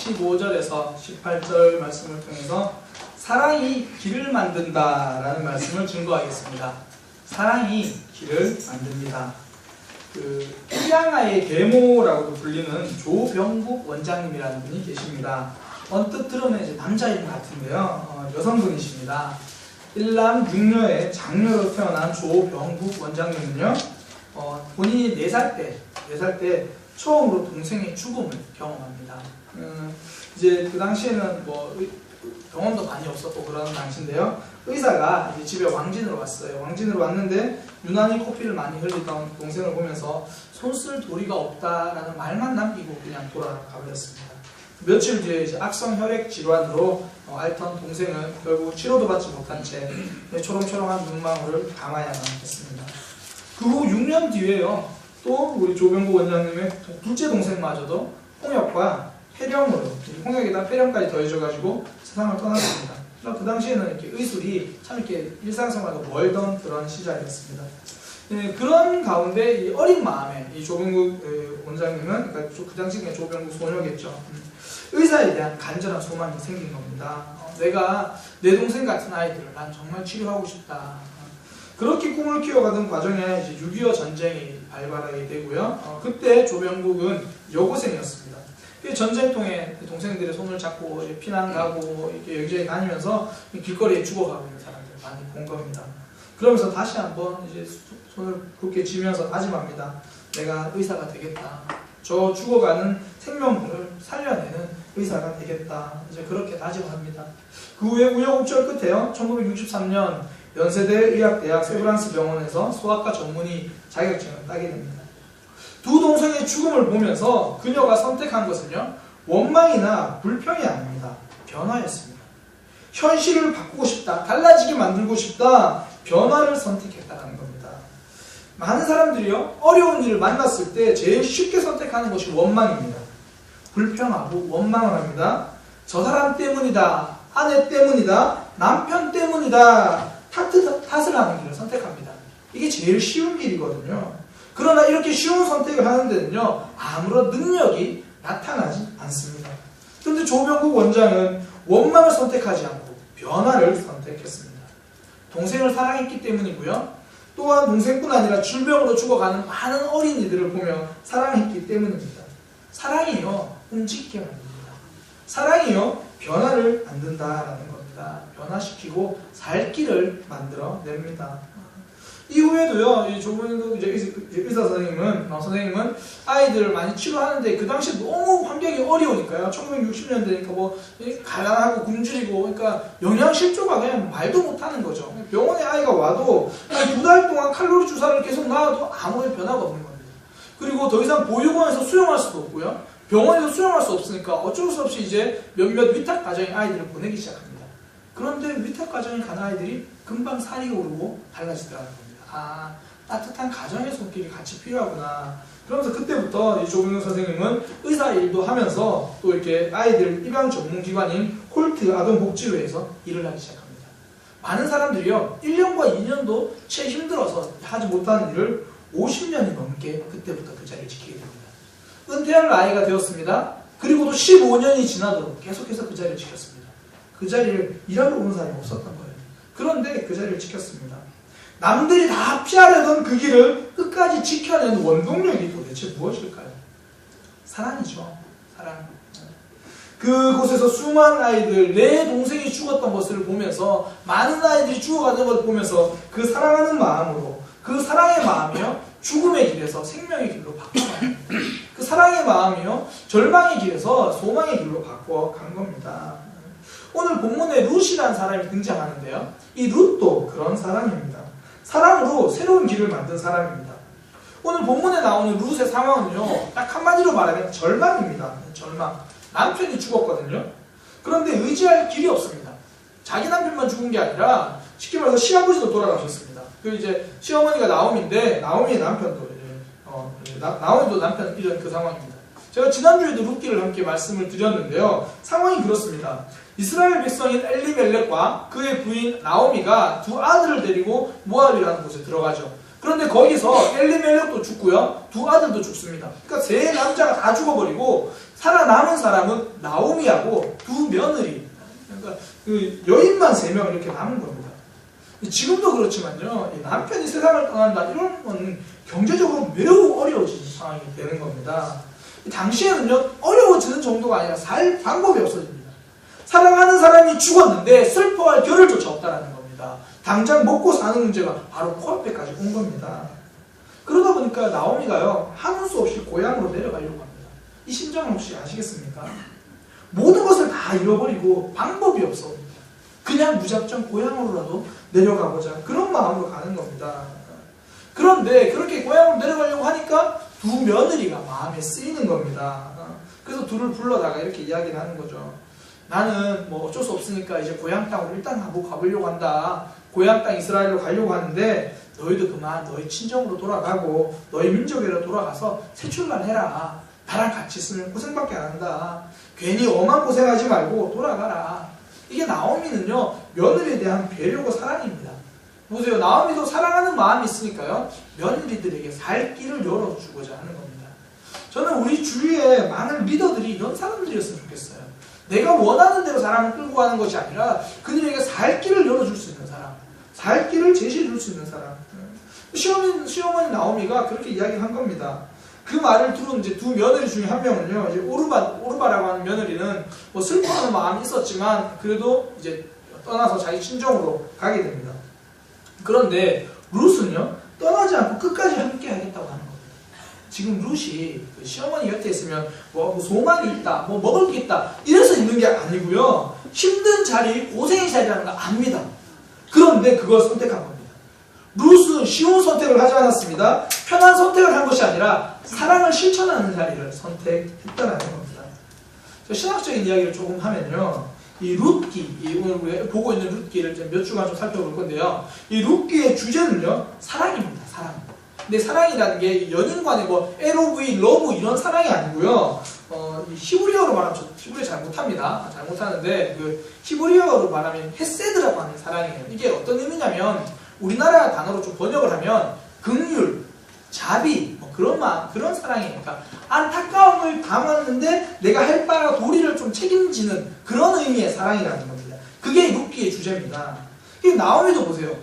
15절에서 18절 말씀을 통해서 사랑이 길을 만든다라는 말씀을 증거하겠습니다. 사랑이 길을 만듭니다. 희양아의 계모라고도 불리는 조병국 원장님이라는 분이 계십니다. 언뜻 들으면 이제 남자인 것 같은데요. 여성분이십니다. 일남 6녀의 장녀로 태어난 조병국 원장님은요, 본인이 4살 때 처음으로 동생의 죽음을 경험합니다. 이제 그 당시에는 뭐 병원도 많이 없었고 그런 당시인데요. 의사가 이제 집에 왕진으로 왔어요. 왕진으로 왔는데 유난히 코피를 많이 흘리던 동생을 보면서 손쓸 도리가 없다라는 말만 남기고 그냥 돌아가 버렸습니다. 며칠 뒤에 이제 악성 혈액 질환으로 앓던 동생은 결국 치료도 받지 못한 채 초롱초롱한 눈망울을 감아야만 했습니다. 그 후 6년 뒤에요, 또 우리 조병국 원장님의 둘째 동생마저도 홍역과 폐렴으로, 홍역에다 폐렴까지 더해져가지고 세상을 떠났습니다. 그 당시에는 이렇게 의술이 참 이렇게 일상생활과 멀던 그런 시절이었습니다. 그런 가운데 이 어린 마음에 이 조병국 원장님은, 그러니까 그 당시 그냥 조병국 소녀겠죠. 의사에 대한 간절한 소망이 생긴 겁니다. 내가 내 동생 같은 아이들을 난 정말 치료하고 싶다. 그렇게 꿈을 키워가던 과정에 이제 6.25 전쟁이 발발하게 되고요. 그때 조병국은 여고생이었습니다. 전쟁 통에 동생들의 손을 잡고 피난 가고 이렇게 여기저기 다니면서 길거리에 죽어가고 있는 사람들 많이 본 겁니다. 그러면서 다시 한번 이제 손을 굳게 쥐면서 다짐합니다. 내가 의사가 되겠다. 저 죽어가는 생명들을 살려내는 의사가 되겠다. 이제 그렇게 다짐합니다. 그 후에 우여곡절 끝에요. 1963년 연세대 의학대학 세브란스 병원에서 소아과 전문의 자격증을 따게 됩니다. 두 동생의 죽음을 보면서 그녀가 선택한 것은요, 원망이나 불평이 아닙니다. 변화였습니다. 현실을 바꾸고 싶다, 달라지게 만들고 싶다, 변화를 선택했다는 겁니다. 많은 사람들이요, 어려운 일을 만났을 때 제일 쉽게 선택하는 것이 원망입니다. 불평하고 원망을 합니다. 저 사람 때문이다, 아내 때문이다, 남편 때문이다, 탓을 하는 길을 선택합니다. 이게 제일 쉬운 길이거든요. 그러나 이렇게 쉬운 선택을 하는 데는요, 아무런 능력이 나타나지 않습니다. 그런데 조병국 원장은 원망을 선택하지 않고 변화를 선택했습니다. 동생을 사랑했기 때문이고요. 또한 동생뿐 아니라 질병으로 죽어가는 많은 어린이들을 보며 사랑했기 때문입니다. 사랑이요, 움직이게 만듭니다. 사랑이요, 변화를 만든다라는 겁니다. 변화시키고 살 길을 만들어냅니다. 이후에도요, 이 조병국 의사 선생님은 아이들을 많이 치료하는데 그 당시 너무 환경이 어려우니까요. 1960년대니까 뭐 가난하고 굶주리고, 그러니까 영양실조가 그냥 말도 못하는 거죠. 병원에 아이가 와도 2달 동안 칼로리 주사를 계속 놔도 아무런 변화가 없는 겁니다. 그리고 더 이상 보육원에서 수용할 수도 없고요. 병원에서 수용할 수 없으니까 어쩔 수 없이 이제 몇몇 위탁 가정에 아이들을 보내기 시작합니다. 그런데 위탁 가정에 간 아이들이 금방 살이 오르고 달라지더라는 겁니다. 아, 따뜻한 가정의 손길이 같이 필요하구나. 그러면서 그때부터 이 조병국 선생님은 의사 일도 하면서 또 이렇게 아이들 입양 전문기관인 홀트 아동복지회에서 일을 하기 시작합니다. 많은 사람들이요, 1년과 2년도 채 힘들어서 하지 못하는 일을 50년이 넘게 그때부터 그 자리를 지키게 됩니다. 은퇴할 나이가 되었습니다. 그리고도 15년이 지나도록 계속해서 그 자리를 지켰습니다. 그 자리를 일하러 온 사람이 없었던 거예요. 그런데 그 자리를 지켰습니다. 남들이 다 피하려던 그 길을 끝까지 지켜내는 원동력이 도대체 무엇일까요? 사랑이죠. 사랑. 그곳에서 수많은 아이들, 내 동생이 죽었던 것을 보면서, 많은 아이들이 죽어가는 것을 보면서 그 사랑하는 마음으로, 그 사랑의 마음이요, 죽음의 길에서 생명의 길로 바꿔가는, 그 사랑의 마음이요, 절망의 길에서 소망의 길로 바꿔간 겁니다. 오늘 본문에 룻이라는 사람이 등장하는데요, 이 룻도 그런 사람입니다. 사랑으로 새로운 길을 만든 사람입니다. 오늘 본문에 나오는 룻의 상황은요, 딱 한마디로 말하면 절망입니다. 절망. 남편이 죽었거든요. 그런데 의지할 길이 없습니다. 자기 남편만 죽은 게 아니라 쉽게 말해서 시아버지도 돌아가셨습니다. 그 이제 시어머니가 나오미인데 나오미의 남편도 나오미도 남편 이런 그 상황입니다. 제가 지난주에도 룻기를 함께 말씀을 드렸는데요. 상황이 그렇습니다. 이스라엘 백성인 엘리멜렉과 그의 부인 나오미가 두 아들을 데리고 모압이라는 곳에 들어가죠. 그런데 거기서 엘리멜렉도 죽고요, 두 아들도 죽습니다. 그러니까 세 남자가 다 죽어버리고 살아남은 사람은 나오미하고 두 며느리, 그러니까 그 여인만 3명 이렇게 남은 겁니다. 지금도 그렇지만요, 남편이 세상을 떠난다 이런 건 경제적으로 매우 어려워지는 상황이 되는 겁니다. 당시에는요, 어려워지는 정도가 아니라 살 방법이 없어집니다. 사랑하는 사람이 죽었는데 슬퍼할 겨를조차 없다는 겁니다. 당장 먹고 사는 문제가 바로 코앞에까지 온 겁니다. 그러다 보니까 나오미가요, 하는 수 없이 고향으로 내려가려고 합니다. 이 심정을 혹시 아시겠습니까? 모든 것을 다 잃어버리고 방법이 없어. 그냥 무작정 고향으로라도 내려가보자, 그런 마음으로 가는 겁니다. 그런데 그렇게 고향으로 내려가려고 하니까 두 며느리가 마음에 쓰이는 겁니다. 그래서 둘을 불러다가 이렇게 이야기를 하는 거죠. 나는 뭐 어쩔 수 없으니까 이제 고향 땅으로 일단 가보려고 한다. 고향 땅 이스라엘로 가려고 하는데 너희도 그만 너희 친정으로 돌아가고 너희 민족으로 돌아가서 새 출발해라. 나랑 같이 있으면 고생밖에 안 한다. 괜히 엄한 고생하지 말고 돌아가라. 이게 나오미는요, 며느리에 대한 배려고 사랑입니다. 보세요, 나오미도 사랑하는 마음이 있으니까요, 며느리들에게 살 길을 열어주고자 하는 겁니다. 저는 우리 주위에 많은 리더들이 이런 사람들이었으면 좋겠어요. 내가 원하는 대로 사람을 끌고 가는 것이 아니라 그들에게 살 길을 열어줄 수 있는 사람, 살 길을 제시해 줄 수 있는 사람. 시어머니 나오미가 그렇게 이야기한 겁니다. 그 말을 들은 이제 두 며느리 중에 한 명은요, 이제 오르바라고 하는 며느리는 뭐 슬퍼하는 마음이 있었지만 그래도 이제 떠나서 자기 친정으로 가게 됩니다. 그런데 룻은요, 떠나지 않고 끝까지 함께 하겠다고 하는 겁니다. 지금 룻이 그 시어머니 곁에 있으면 뭐 소망이 있다, 뭐 먹을 게 있다 이래서 있는 게 아니고요, 힘든 자리, 고생의 자리라는 걸 압니다. 그런데 그걸 선택한 겁니다. 룻은 쉬운 선택을 하지 않았습니다. 편한 선택을 한 것이 아니라 사랑을 실천하는 자리를 선택했다는 겁니다. 신학적인 이야기를 조금 하면요, 이 룻기, 오늘 우리가 보고 있는 룻기를 몇 주간 좀 살펴볼 건데요, 이 룻기의 주제는요, 사랑입니다. 사랑. 근데 사랑이라는 게 연인 간의 뭐 LOV, 러브 이런 사랑이 아니고요, 히브리어로 말하면 저 히브리어 잘 못합니다. 잘 못하는데 그 히브리어로 말하면 헤세드라고 하는 사랑이에요. 이게 어떤 의미냐면 우리나라 단어로 좀 번역을 하면 긍휼, 자비, 뭐 그런 사랑이니까 그러니까 안타까움을 담았는데 내가 할 바와 도리를 좀 책임지는 그런 의미의 사랑이라는 겁니다. 그게 룻기의 주제입니다. 나오미도 보세요.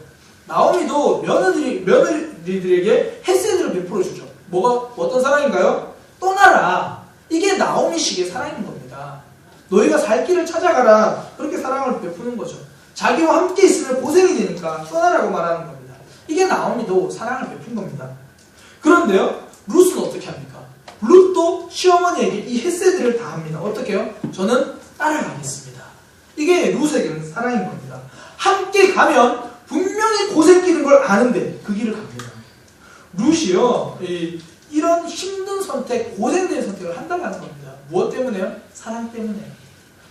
나오미도 며느리들에게 헤세드를 베풀어 주죠. 어떤 사랑인가요? 떠나라. 이게 나오미식의 사랑인 겁니다. 너희가 살 길을 찾아가라. 그렇게 사랑을 베푸는 거죠. 자기와 함께 있으면 고생이 되니까 떠나라고 말하는 겁니다. 이게 나오미도 사랑을 베푼 겁니다. 그런데요, 룻은 어떻게 합니까? 룻도 시어머니에게 이 헤세드를 다 합니다. 어떻게 해요? 저는 따라가겠습니다. 이게 룻에게는 사랑인 겁니다. 함께 가면 분명히 고생 끼는 걸 아는데 그 길을 갑니다. 룻이요, 이런 힘든 선택, 고생되는 선택을 한다는 겁니다. 무엇 때문에요? 사랑 때문에요.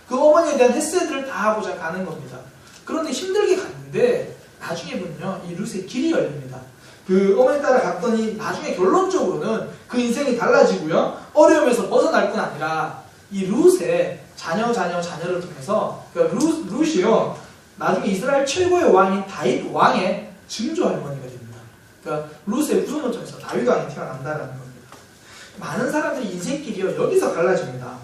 그 어머니에 대한 헤세드를 다 하고자 가는 겁니다. 그런데 힘들게 갔는데 나중에 보면요, 이 룻의 길이 열립니다. 그 어머니 따라 갔더니 나중에 결론적으로는 그 인생이 달라지고요, 어려움에서 벗어날 뿐 아니라 이 룻의 자녀를 통해서 룻이요, 나중에 이스라엘 최고의 왕인 다윗 왕의 증조 할머니가 됩니다. 그러니까 룻의 후손을 통해서 다윗 왕이 태어난다는 겁니다. 많은 사람들이 인생길이요, 여기서 갈라집니다.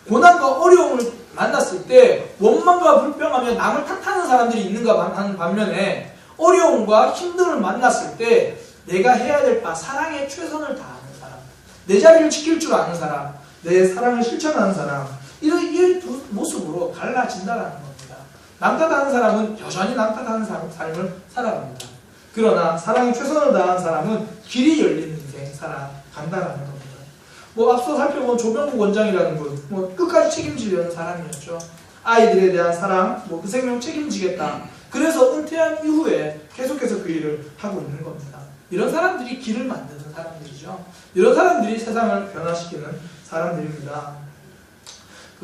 고난과 어려움을 만났을 때 원망과 불평하며 남을 탓하는 사람들이 있는가 하는 반면에 어려움과 힘듦을 만났을 때 내가 해야 될 바, 사랑에 최선을 다하는 사람, 내 자리를 지킬 줄 아는 사람, 내 사랑을 실천하는 사람, 이 두 모습으로 갈라진다는 겁니다. 남 탓하는 사람은 여전히 남 탓하는 삶을 살아갑니다. 그러나 사랑에 최선을 다하는 사람은 길이 열리는 인생 살아간다는 겁니다. 앞서 살펴본 조병국 원장이라는 분, 끝까지 책임지려는 사람이었죠. 아이들에 대한 사랑, 그 생명 책임지겠다. 그래서 은퇴한 이후에 계속해서 그 일을 하고 있는 겁니다. 이런 사람들이 길을 만드는 사람들이죠. 이런 사람들이 세상을 변화시키는 사람들입니다.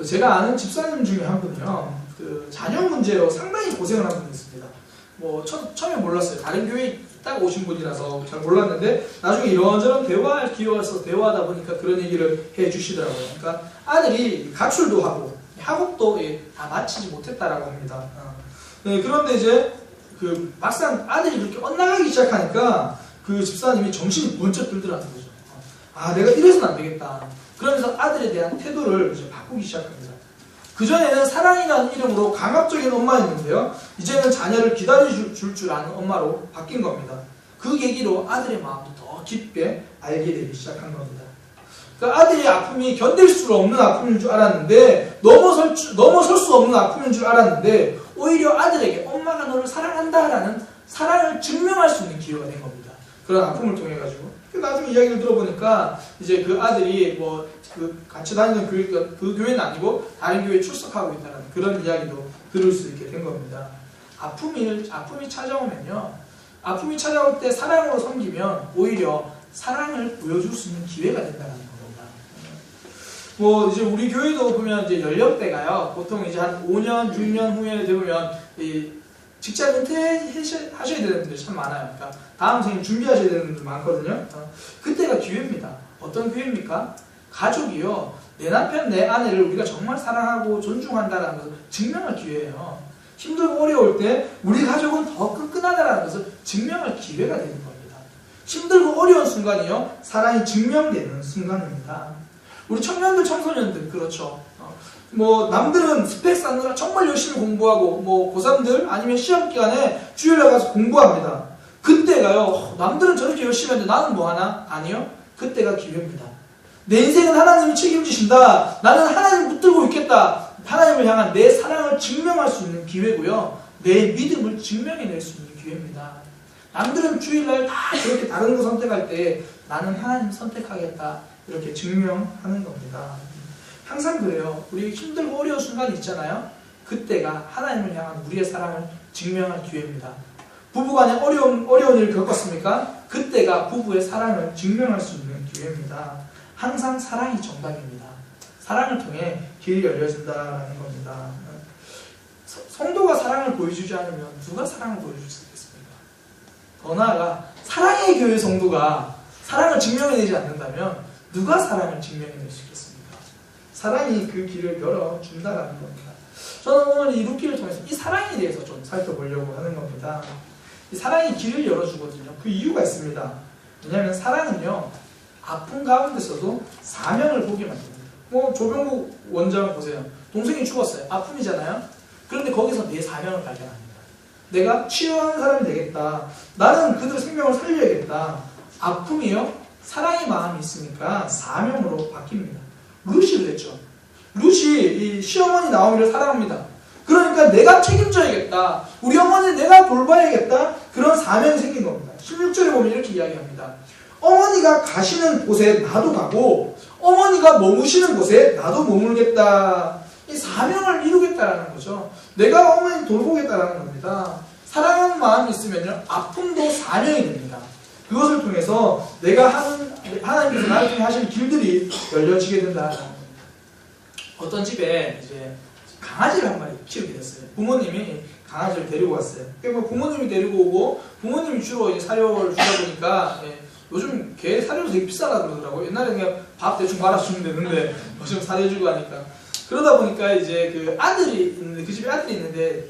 제가 아는 집사님 중에 한 분이요, 자녀 문제로 상당히 고생을 한 분이 있습니다. 처음에 몰랐어요. 다른 교회에 딱 오신 분이라서 잘 몰랐는데 나중에 이런저런 대화할 기회가 있어서 대화하다 보니까 그런 얘기를 해주시더라고요. 그러니까 아들이 가출도 하고 학업도 다 마치지 못했다라고 합니다. 그런데 이제 막상 아들이 그렇게 엇나가기 시작하니까 그 집사님이 정신이 번쩍 들더라는 거죠. 내가 이래서는 안 되겠다. 그러면서 아들에 대한 태도를 이제 바꾸기 시작합니다. 그전에는 사랑이라는 이름으로 강압적인 엄마였는데요. 이제는 자녀를 기다려줄 줄 아는 엄마로 바뀐 겁니다. 그 계기로 아들의 마음도 더 깊게 알게 되기 시작한 겁니다. 그러니까 아들의 아픔이 견딜 수 없는 아픔인 줄 알았는데 넘어설 수 없는 아픔인 줄 알았는데 오히려 아들에게 엄마가 너를 사랑한다라는 사랑을 증명할 수 있는 기회가 된 겁니다. 그런 아픔을 통해 가지고 나중에 이야기를 들어보니까 이제 그 아들이 뭐 같이 다니던 그 교회는 아니고 다른 교회에 출석하고 있다는 그런 이야기도 들을 수 있게 된 겁니다. 아픔이 찾아오면요, 아픔이 찾아올 때 사랑으로 섬기면 오히려 사랑을 보여줄 수 있는 기회가 된다는 겁니다. 뭐 이제 우리 교회도 보면 이제 연령대가요, 보통 이제 한 5년, 6년 후에 되면 직장 은퇴하셔야 되는 분들이 참 많아요. 그러니까 다음 생에 준비하셔야 되는 분들 많거든요. 그때가 기회입니다. 어떤 기회입니까? 가족이요, 내 남편, 내 아내를 우리가 정말 사랑하고 존중한다는 것을 증명할 기회예요. 힘들고 어려울 때 우리 가족은 더 끈끈하다는 것을 증명할 기회가 되는 겁니다. 힘들고 어려운 순간이요, 사랑이 증명되는 순간입니다. 우리 청년들, 청소년들 그렇죠. 뭐 남들은 스펙 쌓느라 정말 열심히 공부하고 뭐 고3들 아니면 시험 기간에 주일날 가서 공부합니다. 그때가요, 남들은 저렇게 열심히 하는데 나는 뭐 하나? 아니요. 그때가 기회입니다. 내 인생은 하나님이 책임지신다. 나는 하나님 붙들고 있겠다. 하나님을 향한 내 사랑을 증명할 수 있는 기회고요. 내 믿음을 증명해낼 수 있는 기회입니다. 남들은 주일날 다 그렇게 다른 거 선택할 때 나는 하나님 선택하겠다. 이렇게 증명하는 겁니다. 항상 그래요. 우리 힘들고 어려운 순간이 있잖아요. 그때가 하나님을 향한 우리의 사랑을 증명할 기회입니다. 부부간에 어려운 일을 겪었습니까? 그때가 부부의 사랑을 증명할 수 있는 기회입니다. 항상 사랑이 정답입니다. 사랑을 통해 길이 열려진다는 겁니다. 성도가 사랑을 보여주지 않으면 누가 사랑을 보여줄 수 있겠습니까? 더 나아가 사랑의 교회 성도가 사랑을 증명해내지 않는다면 누가 사랑을 증명해낼 수 있겠습니까? 사랑이 그 길을 열어준다는 겁니다. 저는 오늘 이 루키를 통해서 이 사랑에 대해서 좀 살펴보려고 하는 겁니다. 이 사랑이 길을 열어주거든요. 그 이유가 있습니다. 왜냐하면 사랑은요, 아픈 가운데서도 사명을 보게 만듭니다. 뭐 조병국 원장 보세요. 동생이 죽었어요. 아픔이잖아요. 그런데 거기서 내 사명을 발견합니다. 내가 치유하는 사람이 되겠다. 나는 그들의 생명을 살려야겠다. 아픔이요, 사랑의 마음이 있으니까 사명으로 바뀝니다. 룻이 그랬죠. 룻이 이 시어머니 나오미를 사랑합니다. 그러니까 내가 책임져야겠다. 우리 어머니를 내가 돌봐야겠다. 그런 사명이 생긴 겁니다. 16절에 보면 이렇게 이야기합니다. 어머니가 가시는 곳에 나도 가고 어머니가 머무시는 곳에 나도 머물겠다. 이 사명을 이루겠다라는 거죠. 내가 어머니 돌보겠다라는 겁니다. 사랑하는 마음이 있으면요, 아픔도 사명이 됩니다. 그것을 통해서 내가 하나님께서 나를 통해 하신 길들이 열려지게 된다는 겁니다. 어떤 집에 이제 강아지를 한 마리 키우게 됐어요. 부모님이 강아지를 데리고 왔어요. 그러니까 부모님이 데리고 오고 부모님이 주로 이제 사료를 주다 보니까 요즘 개 사료도 되게 비싸다 그러더라고요. 옛날에 그냥 밥 대충 말아주면 되는데 요즘 사료주고 하니까. 그러다 보니까 이제 그 아들이 있는데, 그 집에 아들이 있는데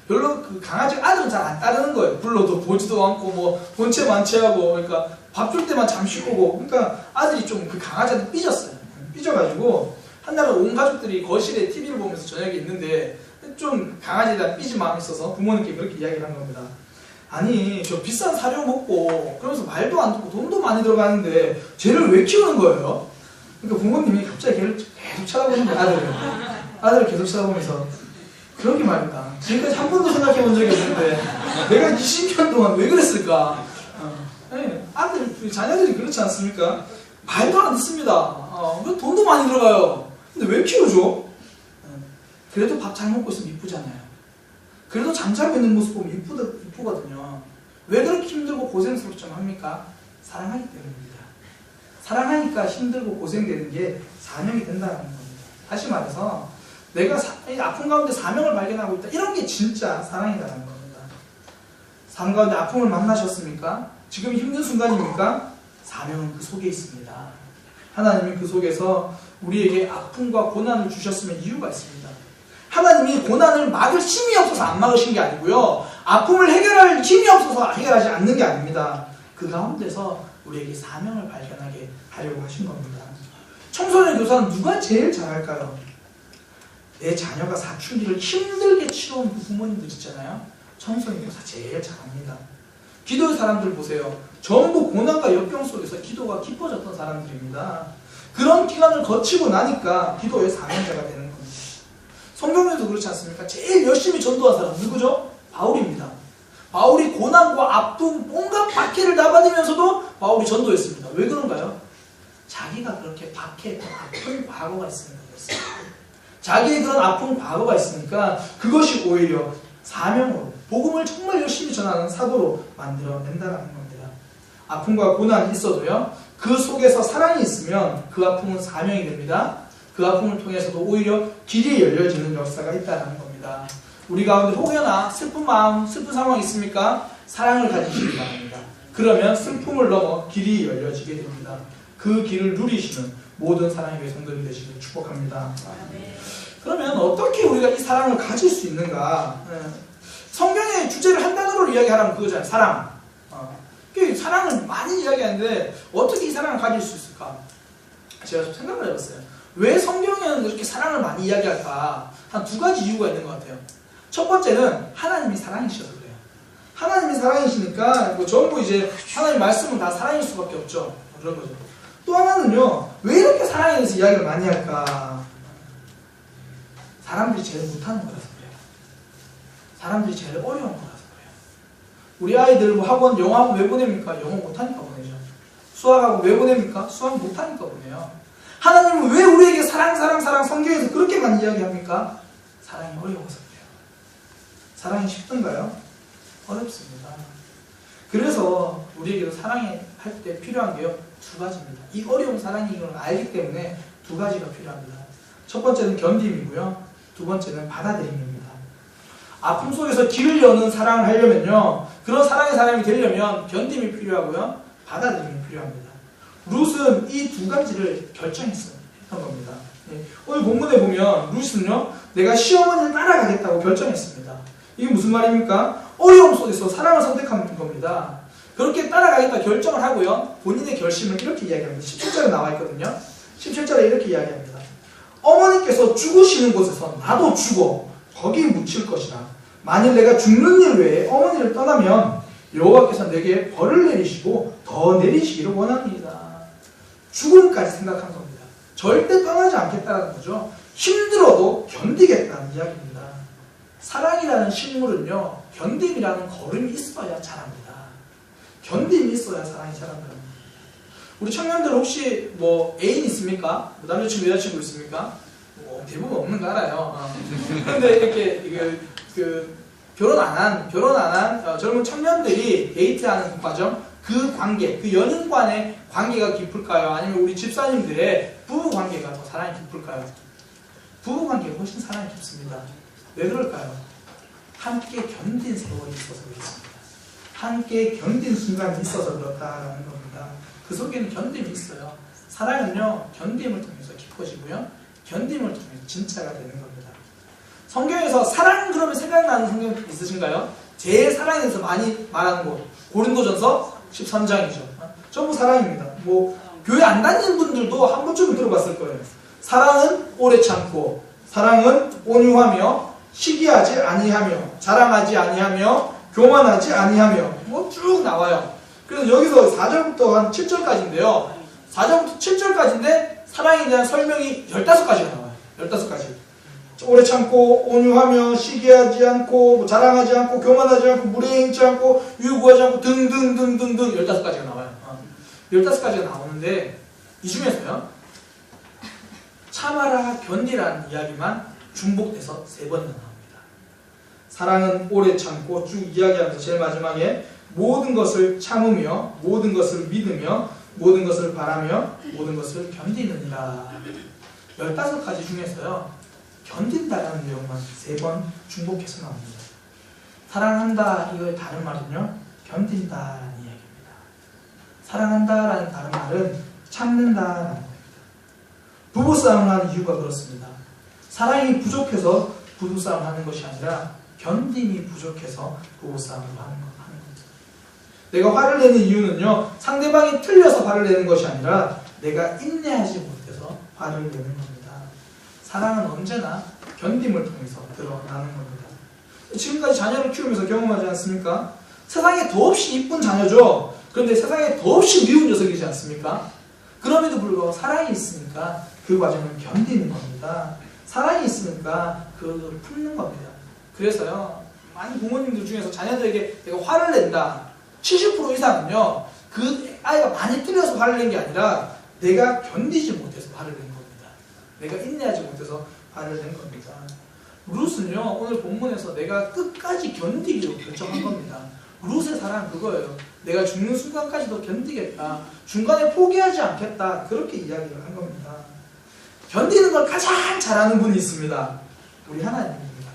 별로 그 강아지 아들은 잘 안 따르는 거예요. 불러도 보지도 않고 뭐 본체 만취하고, 그러니까 밥 줄 때만 잠시 오고, 그러니까 아들이 좀 그 강아지한테 삐졌어요. 삐져가지고 한날은 온 가족들이 거실에 TV를 보면서 저녁에 있는데 좀 강아지에 대한 삐진 마음이 있어서 부모님께 그렇게 이야기를 한 겁니다. 아니, 저 비싼 사료 먹고 그러면서 말도 안 듣고 돈도 많이 들어가는데 쟤를 왜 키우는 거예요? 그러니까 부모님이 갑자기 걔를 계속 쳐다보는 거예요. 아들을 계속 쳐다보면서 그러게 말입니다. 지금까지 한 번도 생각해 본 적이 없는데 내가 20년 동안 왜 그랬을까? 자녀들이 그렇지 않습니까? 말도 안 듣습니다. 돈도 많이 들어가요. 근데 왜 키워줘? 그래도 밥 잘 먹고 있으면 이쁘잖아요. 그래도 잠자고 있는 모습 보면 이쁘거든요. 왜 그렇게 힘들고 고생스럽지 합니까? 사랑하기 때문입니다. 사랑하니까 힘들고 고생되는 게 사명이 된다는 겁니다. 다시 말해서 내가 아픔 가운데 사명을 발견하고 있다. 이런 게 진짜 사랑이라는 겁니다. 삶 가운데 아픔을 만나셨습니까? 지금 힘든 순간입니까? 사명은 그 속에 있습니다. 하나님이 그 속에서 우리에게 아픔과 고난을 주셨으면 이유가 있습니다. 하나님이 고난을 막을 힘이 없어서 안 막으신 게 아니고요, 아픔을 해결할 힘이 없어서 해결하지 않는 게 아닙니다. 그 가운데서 우리에게 사명을 발견하게 하려고 하신 겁니다. 청소년 교사는 누가 제일 잘할까요? 내 자녀가 사춘기를 힘들게 치러온 그 부모님들 있잖아요. 청소년 교사 제일 잘합니다. 기도의 사람들 보세요. 전부 고난과 역경 속에서 기도가 깊어졌던 사람들입니다. 그런 기간을 거치고 나니까 기도의 사명자가 되는 겁니다. 성경에도 그렇지 않습니까? 제일 열심히 전도한 사람 누구죠? 바울입니다. 바울이 고난과 아픔, 온갖 박해를 다 받으면서도 바울이 전도했습니다. 왜 그런가요? 자기가 그렇게 박해했던 아픈 과거가 있으니까 그렇습니다. 자기의 그런 아픈 과거가 있으니까 그것이 오히려 사명으로, 복음을 정말 열심히 전하는 사도로 만들어낸다는 겁니다. 아픔과 고난이 있어도요, 그 속에서 사랑이 있으면 그 아픔은 사명이 됩니다. 그 아픔을 통해서도 오히려 길이 열려지는 역사가 있다는 겁니다. 우리 가운데 혹여나 슬픈 마음, 슬픈 상황이 있습니까? 사랑을 가지시기 바랍니다. 그러면 슬픔을 넘어 길이 열려지게 됩니다. 그 길을 누리시는 모든 사랑의 백성들이 되시길 축복합니다. 그러면 어떻게 우리가 이 사랑을 가질 수 있는가? 성경의 주제를 한 단어로 이야기하라면 그거잖아요. 사랑. 사랑을 많이 이야기하는데 어떻게 이 사랑을 가질 수 있을까? 제가 좀 생각을 해봤어요. 왜 성경에는 이렇게 사랑을 많이 이야기할까? 한 두 가지 이유가 있는 것 같아요. 첫 번째는 하나님이 사랑이셔서 그래요. 하나님이 사랑이시니까 뭐 전부 이제 하나님 말씀은 다 사랑일 수밖에 없죠. 그런 거죠. 또 하나는요, 왜 이렇게 사랑에 대해서 이야기를 많이 할까? 사람들이 제일 못하는 거라서 그래요. 사람들이 제일 어려운 거라서 그래요. 우리 아이들 뭐 학원, 영어학원 왜 보냅니까? 영어 못하니까 보내죠. 수학학원 왜 보냅니까? 수학 못하니까 보내요. 하나님은 왜 우리에게 사랑 성경에서 그렇게 많이 이야기합니까? 사랑이 어려워서 그래요. 사랑이 쉽던가요? 어렵습니다. 그래서 우리에게도 사랑할 때 필요한 게요, 두 가지입니다. 이 어려운 사랑인 걸 알기 때문에 두 가지가 필요합니다. 첫 번째는 견딤이고요, 두 번째는 받아들임입니다. 아픔 속에서 길을 여는 사랑을 하려면요, 그런 사랑의 사람이 되려면 견딤이 필요하고요, 받아들임이 필요합니다. 룻은 이 두 가지를 결정했던 겁니다. 오늘 본문에 보면 룻은요, 내가 시어머니를 따라가겠다고 결정했습니다. 이게 무슨 말입니까? 어려움 속에서 사랑을 선택한 겁니다. 그렇게 따라가겠다 결정을 하고요, 본인의 결심을 이렇게 이야기합니다. 17절에 나와 있거든요. 17절에 이렇게 이야기합니다. 어머니께서 죽으시는 곳에서 나도 죽어 거기 묻힐 것이라. 만일 내가 죽는 일 외에 어머니를 떠나면 여호와께서 내게 벌을 내리시고 더 내리시기를 원합니다. 죽음까지 생각한 겁니다. 절대 떠나지 않겠다는 거죠. 힘들어도 견디겠다는 이야기입니다. 사랑이라는 식물은요, 견딤이라는 걸음이 있어야 자랍니다. 견딤이 있어야 사랑이 자란다는 겁니다. 우리 청년들 혹시 뭐 애인 있습니까? 남자친구, 여자친구 있습니까? 뭐 대부분 없는 거 알아요. 그런데 이렇게 결혼 안 한 젊은 청년들이 데이트하는 과정, 그 관계, 그 연인 간의 관계가 깊을까요? 아니면 우리 집사님들의 부부 관계가 더 사랑이 깊을까요? 부부 관계가 훨씬 사랑이 깊습니다. 왜 그럴까요? 함께 견딘 세월이 있어서 그렇습니다. 함께 견딘 순간이 있어서 그렇다는 겁니다. 그 속에는 견딤이 있어요. 사랑은요, 견딤을 통해서 깊어지고요, 견딤을 통해서 진짜가 되는 겁니다. 성경에서 사랑 그러면 생각나는 성경 있으신가요? 제일 사랑에 대해서 많이 말하는 곳, 고린도전서 13장이죠. 전부 사랑입니다. 뭐 교회 안 다니는 분들도 한 번쯤은 들어봤을 거예요. 사랑은 오래 참고, 사랑은 온유하며, 시기하지 아니하며, 자랑하지 아니하며, 교만하지 아니하며, 뭐 쭉 나와요. 그래서 여기서 4절부터 한 7절까지인데요. 4절부터 7절까지인데 사랑에 대한 설명이 15가지가 나와요. 15가지. 오래 참고, 온유하며, 시기하지 않고, 뭐 자랑하지 않고, 교만하지 않고, 무례행치 않고, 유구하지 않고, 등등등등등 15가지가 나와요. 15가지가 나오는데 이 중에서요, 참아라, 견디라는 이야기만 중복돼서 3번이나 나옵니다. 사랑은 오래 참고 쭉 이야기하면서 제일 마지막에 모든 것을 참으며, 모든 것을 믿으며, 모든 것을 바라며, 모든 것을 견디느니라. 15가지 중에서요, 견딘다라는 내용만 3번 중복해서 나옵니다. 사랑한다, 이거의 다른 말은요, 견딘다라는 이야기입니다. 사랑한다라는 다른 말은 참는다라는 겁니다. 부부싸움을 하는 이유가 그렇습니다. 사랑이 부족해서 부부싸움을 하는 것이 아니라 견딤이 부족해서 부부싸움을 하는 겁니다. 내가 화를 내는 이유는요, 상대방이 틀려서 화를 내는 것이 아니라 내가 인내하지 못해서 화를 내는 겁니다. 사랑은 언제나 견딤을 통해서 드러나는 겁니다. 지금까지 자녀를 키우면서 경험하지 않습니까? 세상에 더없이 이쁜 자녀죠. 그런데 세상에 더없이 미운 녀석이지 않습니까? 그럼에도 불구하고 사랑이 있으니까 그 과정을 견디는 겁니다. 사랑이 있으니까 그걸 품는 겁니다. 그래서요, 많은 부모님들 중에서 자녀들에게 내가 화를 낸다. 70% 이상은요, 그 아이가 많이 틀려서 화를 낸 게 아니라 내가 견디지 못해서 화를 낸 겁니다. 내가 인내하지 못해서 화를 낸 겁니다. 룻은요, 오늘 본문에서 내가 끝까지 견디기로 결정한 겁니다. 룻의 사랑은 그거예요. 내가 죽는 순간까지도 견디겠다. 중간에 포기하지 않겠다. 그렇게 이야기를 한 겁니다. 견디는 걸 가장 잘하는 분이 있습니다. 우리 하나님입니다.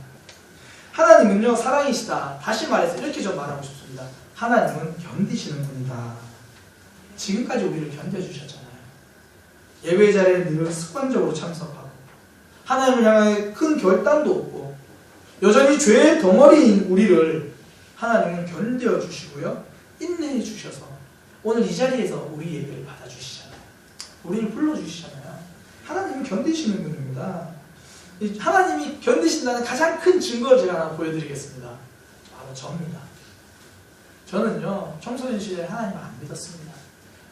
하나님은요, 사랑이시다. 다시 말해서 이렇게 좀 말하고 싶습니다. 하나님은 견디시는 분이다. 지금까지 우리를 견뎌주셨잖아요. 예배 자리에 늘 습관적으로 참석하고 하나님을 향해 큰 결단도 없고 여전히 죄의 덩어리인 우리를 하나님은 견뎌주시고요, 인내해 주셔서 오늘 이 자리에서 우리 예배를 받아주시잖아요. 우리를 불러주시잖아요. 하나님은 견디시는 분입니다. 하나님이 견디신다는 가장 큰 증거를 제가 하나 보여드리겠습니다. 바로 저입니다. 저는요, 청소년 시절에 하나님을 안 믿었습니다.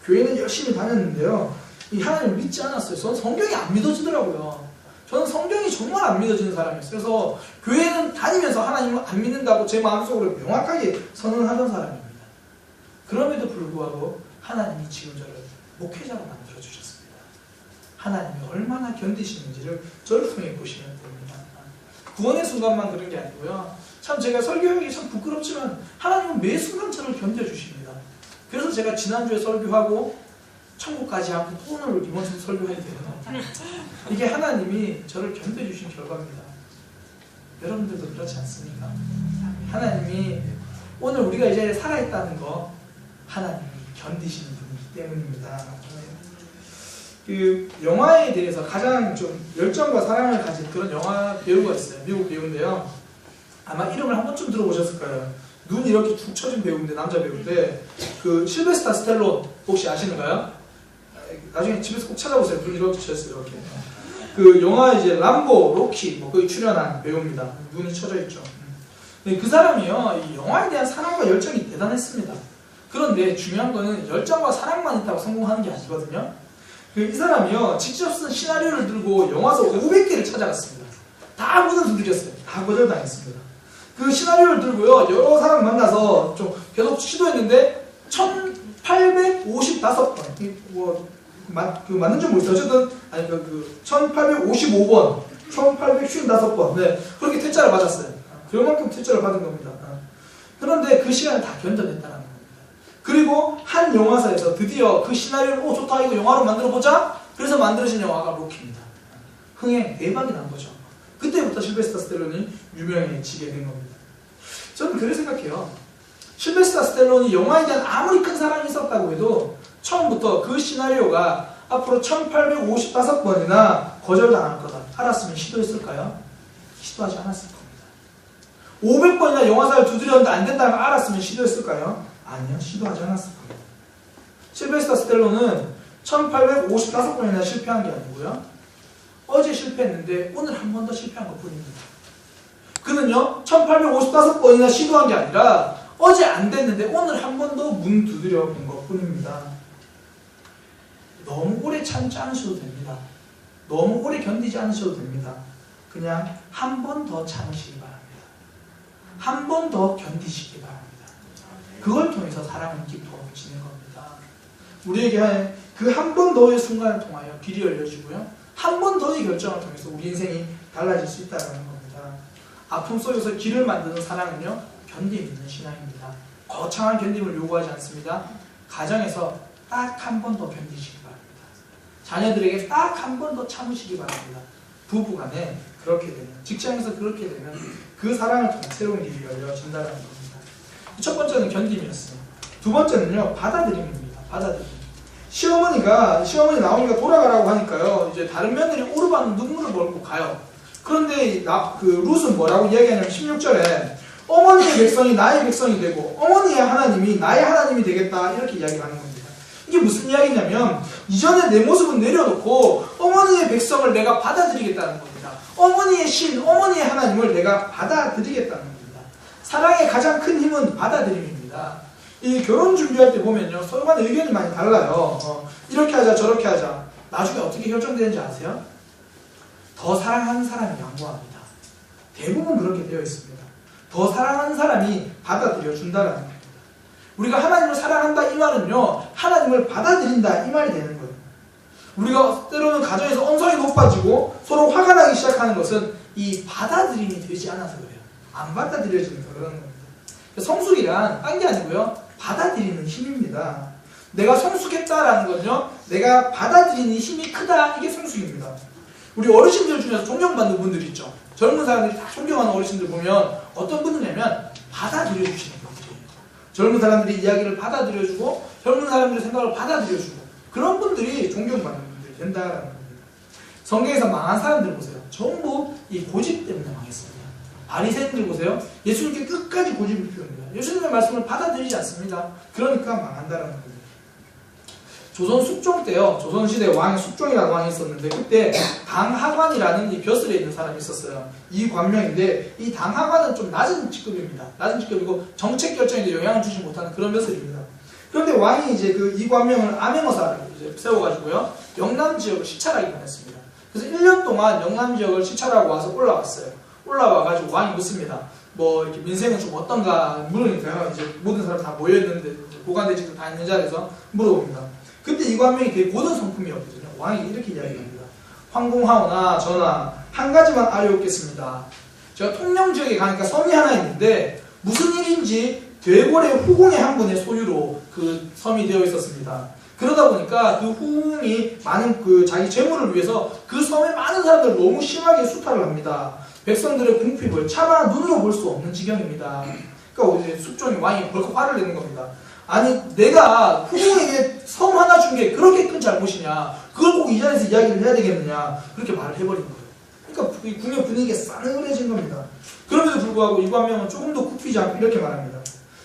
교회는 열심히 다녔는데요, 이 하나님을 믿지 않았어요. 저는 성경이 안 믿어지더라고요. 저는 성경이 정말 안 믿어지는 사람이었어요. 그래서 교회는 다니면서 하나님을 안 믿는다고 제 마음속으로 명확하게 선언하던 사람입니다. 그럼에도 불구하고 하나님이 지금 저를 목회자로 만들어주셨습니다. 하나님이 얼마나 견디시는지를 저를 통해 보시면 됩니다. 구원의 순간만 그런 게 아니고요, 참 제가 설교하기 참 부끄럽지만 하나님은 매 순간 저를 견뎌주십니다. 그래서 제가 지난주에 설교하고 천국까지 하고 또 오늘 이번 주 설교해야 돼요. 이게 하나님이 저를 견뎌주신 결과입니다. 여러분들도 그렇지 않습니까? 하나님이 오늘 우리가 이 자리에 살아있다는 거 하나님이 견디시는 분이기 때문입니다. 그 영화에 대해서 가장 좀 열정과 사랑을 가진 그런 영화 배우가 있어요. 미국 배우인데요. 아마 이름을 한 번쯤 들어보셨을 거예요. 눈 이렇게 툭 쳐진 배우인데, 남자 배우인데, 그 실베스타 스텔론 혹시 아시는가요? 나중에 집에서 꼭 찾아보세요. 눈 이렇게 쳐졌어요. 이렇게. 그 영화 이제 람보, 로키 뭐 거기 출연한 배우입니다. 눈이 쳐져 있죠. 그 사람이요, 이 영화에 대한 사랑과 열정이 대단했습니다. 그런데 중요한 거는 열정과 사랑만 있다고 성공하는 게 아니거든요. 이 사람이요, 직접 쓴 시나리오를 들고 영화서 500개를 찾아갔습니다. 다 문을 두드렸어요. 다 거절당했습니다. 그 시나리오를 들고요, 여러 사람 만나서 좀 계속 시도했는데 1855번, 그 맞는지 모르겠어요. 어쨌든 아니 1855번, 1855번, 네, 그렇게 퇴짜를 맞았어요. 그만큼 퇴짜를 받은 겁니다. 그런데 그 시간을 다 견뎌냈다는 겁니다. 그리고 한 영화사에서 드디어 그 시나리오를 좋다, 이거 영화로 만들어보자. 그래서 만들어진 영화가 로키입니다. 흥행 대박이 난 거죠. 그때부터 실베스타 스텔론이 유명해지게 된 겁니다. 저는 그렇게 생각해요. 실베스타 스텔론이 영화에 대한 아무리 큰 사랑이 있었다고 해도 처음부터 그 시나리오가 앞으로 1855번이나 거절당할 거다 알았으면 시도했을까요? 시도하지 않았을 겁니다. 500번이나 영화사를 두드렸는데 안 된다는 걸 알았으면 시도했을까요? 아니요, 시도하지 않았을 겁니다. 실베스타 스텔론은 1855번이나 실패한 게 아니고요, 어제 실패했는데 오늘 한 번 더 실패한 것 뿐입니다. 그는요, 1855번이나 시도한 게 아니라 어제 안 됐는데 오늘 한 번 더 문 두드려 본 것 뿐입니다. 너무 오래 참지 않으셔도 됩니다. 너무 오래 견디지 않으셔도 됩니다. 그냥 한 번 더 참으시기 바랍니다. 한 번 더 견디시기 바랍니다. 그걸 통해서 사랑은 깊어지는 겁니다. 우리에게 그 한 번 더의 순간을 통하여 길이 열려지고요, 한 번 더의 결정을 통해서 우리 인생이 달라질 수 있다는 겁니다. 아픔 속에서 길을 만드는 사랑은요, 견딤 있는 신앙입니다. 거창한 견딤을 요구하지 않습니다. 가정에서 딱 한 번 더 견디시기 바랍니다. 자녀들에게 딱 한 번 더 참으시기 바랍니다. 부부간에 그렇게 되면, 직장에서 그렇게 되면 그 사랑을 통해 새로운 길이 열려진다는 겁니다. 첫 번째는 견딤이었어요. 두 번째는요, 받아들임입니다. 받아들임. 시어머니 나오니까 돌아가라고 하니까요, 이제 다른 며느리 오르반 눈물을 벌고 가요. 그런데 룻은 뭐라고 이야기하냐면 16절에 어머니의 백성이 나의 백성이 되고 어머니의 하나님이 나의 하나님이 되겠다, 이렇게 이야기를 하는 겁니다. 이게 무슨 이야기냐면 이전에 내 모습은 내려놓고 어머니의 백성을 내가 받아들이겠다는 겁니다. 어머니의 신, 어머니의 하나님을 내가 받아들이겠다는 겁니다. 사랑의 가장 큰 힘은 받아들임입니다. 이 결혼 준비할 때 보면요, 서로 간에 의견이 많이 달라요. 이렇게 하자 저렇게 하자. 나중에 어떻게 결정되는지 아세요? 더 사랑하는 사람이 양보합니다. 대부분 그렇게 되어 있습니다. 더 사랑하는 사람이 받아들여 준다라는 겁니다. 우리가 하나님을 사랑한다 이 말은요, 하나님을 받아들인다 이 말이 되는 거예요. 우리가 때로는 가정에서 언성이 높아지고 서로 화가 나기 시작하는 것은 이 받아들임이 되지 않아서 그래요. 안 받아들여지니까 그러는 겁니다. 성숙이란 딴 게 아니고요, 받아들이는 힘입니다. 내가 성숙했다라는 건요, 내가 받아들이는 힘이 크다, 이게 성숙입니다. 우리 어르신들 중에서 존경받는 분들이 있죠. 젊은 사람들이 다 존경하는 어르신들 보면 어떤 분이냐면 받아들여주시는 분들이에요. 젊은 사람들이 이야기를 받아들여주고 젊은 사람들의 생각을 받아들여주고 그런 분들이 존경받는 분들이 된다라는 겁니다. 성경에서 망한 사람들 보세요. 전부 이 고집 때문에 망했습니다. 바리새인들 보세요. 예수님께 끝까지 고집을 피웁니다. 예수님의 말씀을 받아들이지 않습니다. 그러니까 망한다라는 겁니다. 조선 숙종 때요, 조선시대 왕이 숙종이라는 왕이 있었는데 그때 당하관이라는 이 벼슬에 있는 사람이 있었어요. 이 관명인데 이 당하관은 좀 낮은 직급입니다. 낮은 직급이고 정책 결정에도 영향을 주지 못하는 그런 벼슬입니다. 그런데 왕이 이제 그 이 관명을 암행어사를 이제 세워가지고요, 영남 지역을 시찰하기 원했습니다. 그래서 1년 동안 영남 지역을 시찰하고 와서 올라왔어요. 올라와가지고 왕이 묻습니다. 뭐 이렇게 민생은 좀 어떤가 물으니까요. 이제 모든 사람 다 모여있는데 고관대직들 다 있는 자리에서 물어봅니다. 그때 이 관명이 되게 고든 성품이었거든요. 왕이 이렇게 이야기합니다. 황공하오나 전하, 한 가지만 아뢰옵겠습니다. 제가 통영 지역에 가니까 섬이 하나 있는데 무슨 일인지 되골의 후궁의 한 분의 소유로 그 섬이 되어 있었습니다. 그러다 보니까 그 후궁이 많은 그 자기 재물을 위해서 그 섬에 많은 사람들을 너무 심하게 수탈을 합니다. 백성들의 궁핍을 차마 눈으로 볼 수 없는 지경입니다. 그러니까 이제 숙종이 왕이 벌컥 화를 내는 겁니다. 아니 내가 후궁에게 섬 하나 준 게 그렇게 큰 잘못이냐, 그걸 꼭 이 자리에서 이야기를 해야 되겠느냐, 그렇게 말을 해버린 거예요. 그러니까 이 궁의 분위기가 싸늘해진 겁니다. 그럼에도 불구하고 이 관명은 조금도 굽히지 않고 이렇게 말합니다.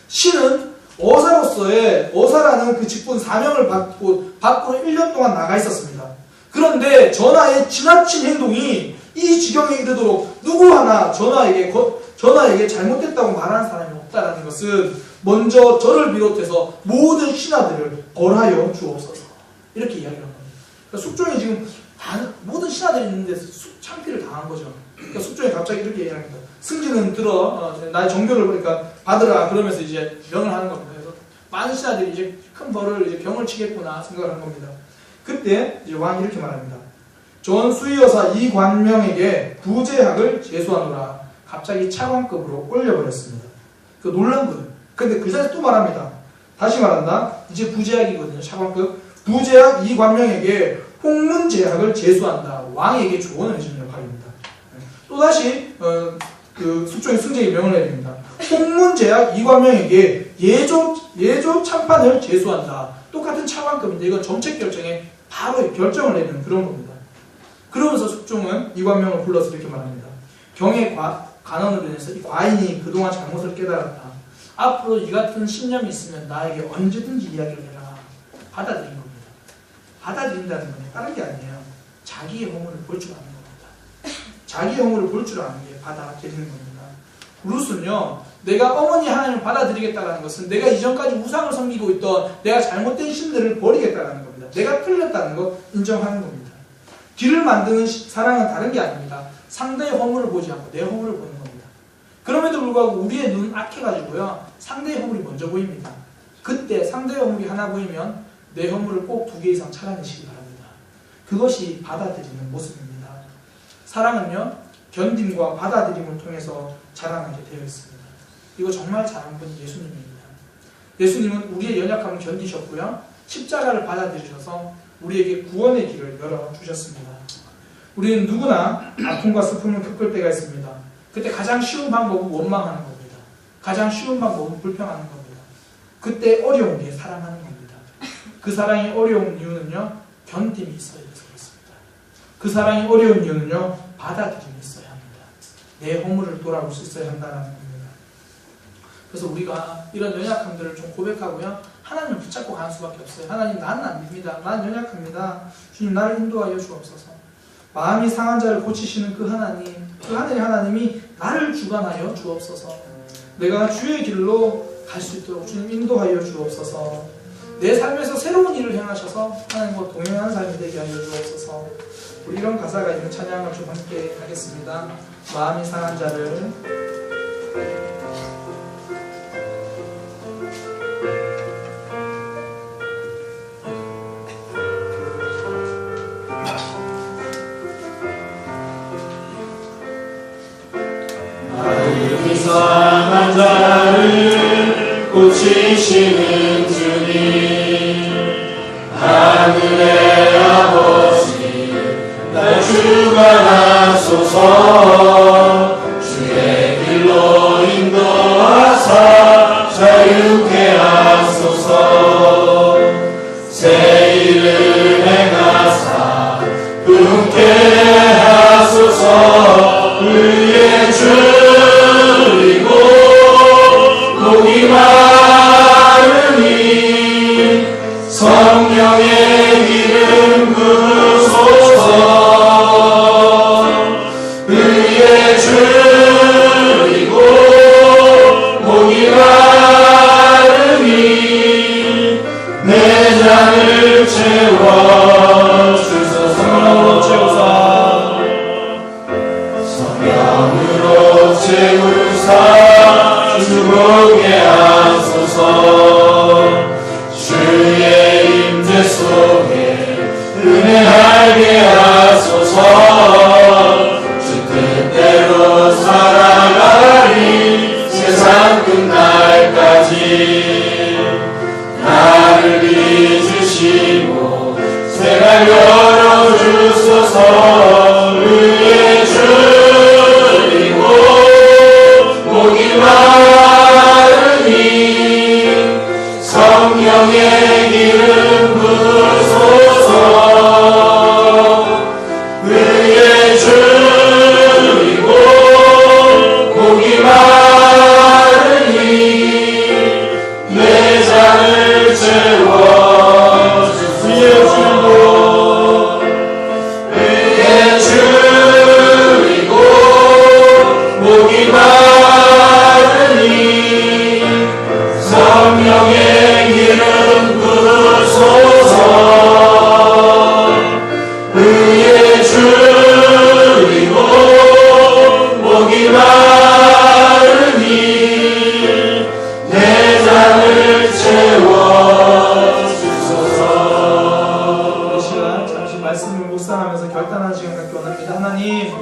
신은 어사로서의 어사라는 그 직분 사명을 받고 밖으로 1년 동안 나가 있었습니다. 그런데 전하의 지나친 행동이 이 지경에 이르도록 누구 하나 전하에게 잘못됐다고 말하는 사람이 없다라는 것은 먼저 저를 비롯해서 모든 신하들을 벌하여 주옵소서, 이렇게 이야기를 합니다. 그러니까 숙종이 지금 모든 신하들이 있는데 창피를 당한 거죠. 그러니까 숙종이 갑자기 이렇게 얘기합니다. 승진은 들어, 나의 정교를 그러니까 받으라, 그러면서 이제 명을 하는 겁니다. 그래서 많은 신하들이 이제 큰 벌을 이제 병을 치겠구나 생각을 한 겁니다. 그때 이제 왕이 이렇게 말합니다. 전 수의여사 이관명에게 부제학을 제수하노라. 갑자기 차관급으로 올려버렸습니다. 그 놀란 거예요. 근데 그 자리에서 또 말합니다. 다시 말한다. 이제 부제학이거든요. 차관급. 부제학 이관명에게 홍문제학을 제수한다. 왕에게 조언을 해주는 역할입니다. 또다시 그 숙종의 승제에게 명을 내립니다. 홍문제학 이관명에게 예조 참판을 제수한다. 똑같은 차관급인데 이건 정책 결정에 바로 결정을 내리는 그런 겁니다. 그러면서 숙종은 이관명을 불러서 이렇게 말합니다. 경의 간언으로 인해서 이 과인이 그동안 잘못을 깨달았다. 앞으로 이 같은 신념이 있으면 나에게 언제든지 이야기를 해라. 받아들인 겁니다. 받아들인다는 건 다른 게 아니에요. 자기의 허물을 볼 줄 아는 겁니다. 자기의 허물을 볼 줄 아는 게 받아들이는 겁니다. 룻은요, 내가 어머니 하나님을 받아들이겠다는 것은 내가 이전까지 우상을 섬기고 있던 내가 잘못된 신들을 버리겠다는 겁니다. 내가 틀렸다는 거 인정하는 겁니다. 뒤를 만드는 사랑은 다른 게 아닙니다. 상대의 허물을 보지 않고 내 허물을 보는 겁니다. 그럼에도 불구하고 우리의 눈은 악해가지고요, 상대의 허물이 먼저 보입니다. 그때 상대의 허물이 하나 보이면 내 허물을 꼭 2개 이상 찾아내시기 바랍니다. 그것이 받아들이는 모습입니다. 사랑은요, 견딤과 받아들임을 통해서 자라나게 되어 있습니다. 이거 정말 잘한 분이 예수님입니다. 예수님은 우리의 연약함을 견디셨고요, 십자가를 받아들이셔서 우리에게 구원의 길을 열어주셨습니다. 우리는 누구나 아픔과 슬픔을 겪을 때가 있습니다. 그때 가장 쉬운 방법은 원망하는 겁니다. 가장 쉬운 방법은 불평하는 겁니다. 그때 어려운 게 사랑하는 겁니다. 그 사랑이 어려운 이유는요, 견딤이 있어야 돼서 그렇습니다. 그 사랑이 어려운 이유는요, 받아들임이 있어야 합니다. 내 허물을 돌아볼 수 있어야 한다는 겁니다. 그래서 우리가 이런 연약함들을 좀 고백하고요, 하나님을 붙잡고 가는 수밖에 없어요. 하나님, 나는 안 됩니다. 나는 연약합니다. 주님, 나를 인도하여 주옵소서. 마음이 상한 자를 고치시는 그 하나님이 나를 주관하여 주옵소서. 내가 주의 길로 갈 수 있도록 주님 인도하여 주옵소서. 내 삶에서 새로운 일을 행하셔서 하나님과 동행하는 삶이 되게 하여 주옵소서. 우리 이런 가사가 있는 찬양을 좀 함께 하겠습니다. 마음이 상한 자를. 마음이 상한 자를 고치시는 주님, 하늘의 아버지 날 주관하소서. 주의 길로 인도하사 자유케 하소서. 새 일을 행하사 분케 하소서. 의의 줄이고 목이 마르니 성령의 기름 부으소서. 의의 줄이고 목이 마르니 내 잔을 채워주소서. 성령으로 채우사 성령으로 채우사 주보게 하소서. 주의 임재 속에 은혜하게 하소서. 주 뜻대로 살아가리 세상 끝날까지. 나를 빚으시고 새가 열어주소서. 의의 줄이고 목이 마르니 성령의 기름 부으소서. 의의 줄이고 목이 마르니 내 잔을 채워주소서. 의의 줄이고 목이 마르니 성령의 기름 부으소서. 의의 줄이고 목이 마르니 내 잔을 채워주소서. 이 시간 잠시 말씀을 묵상하면서 결단하는 시간 갖기 원합니다. 하나님,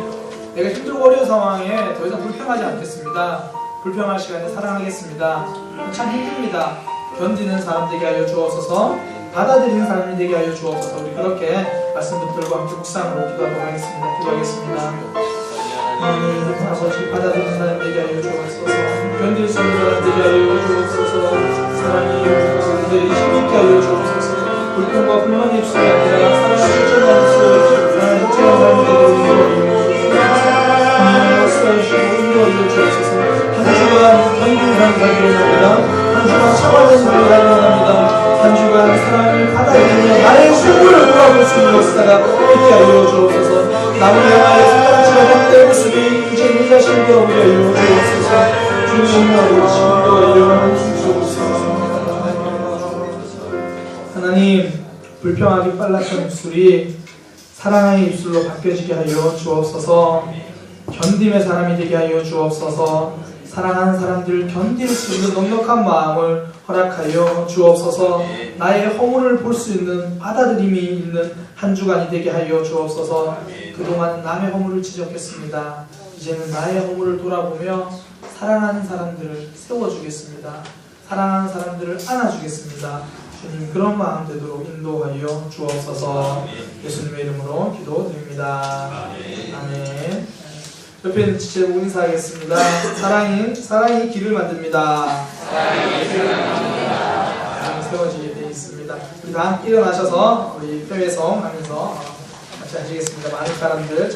내가 힘들고 어려운 상황에 더 이상 불평하지 않겠습니다. 불평할 시간에 사랑하겠습니다. 참 힘듭니다. 견디는 사람 되게 하여 주옵소서. 받아들이는 사람이 되게 하여 주옵소서. 우리 그렇게 말씀 붙들고 함께 묵상으로 기도하도록 하겠습니다. 기도하겠습니다. 하나님, 아버지, 받아들이는 사람 되게 하여 주옵소서. 견딜 수 있는 사람 되게 하여 주옵소서. 사랑이 가운데 힘있게 하여 주옵소서. 불평과 불만의 입술이 아니라 사랑을 실천하는 입술, 사랑을 실천하는 사람이 되게 하여 주옵소서. 하나님과 수고하시고 인도하여 주옵소서. 한 주간 견디는 사람 되게 원합니다. 한 주간 참아내는 사람 되게 원합니다. 한 주간 사랑을 받아들이며 나의 소굴을 돌아볼 수 있는 역사가 있게 하여 주옵소서. 나를 향하여 손가락질을 할때 모습이 이제 네 자신 되어오게 하여 주옵소서. 주님하고 인도하여 주옵소서. 하나님, 불평하기 빨랐던 입술이 사랑의 입술로 바뀌어지게 하여 주옵소서. 견딤의 사람이 되게 하여 주옵소서. 사랑하는 사람들 견딜 수 있는 넉넉한 마음을 허락하여 주옵소서. 나의 허물을 볼 수 있는 받아들임이 있는 한 주간이 되게 하여 주옵소서. 그동안 남의 허물을 지적했습니다. 이제는 나의 허물을 돌아보며 사랑하는 사람들을 세워주겠습니다. 사랑하는 사람들을 안아주겠습니다. 주님, 그런 마음 되도록 인도하여 주옵소서. 예수님의 이름으로 기도드립니다. 아멘. 옆에 있는 지체로 인사하겠습니다. 사랑이 길을 만듭니다. 세워지게 되어 있습니다. 우리 다 함께 일어나셔서 우리 표회성 하면서 같이 앉으겠습니다. 많은 사람들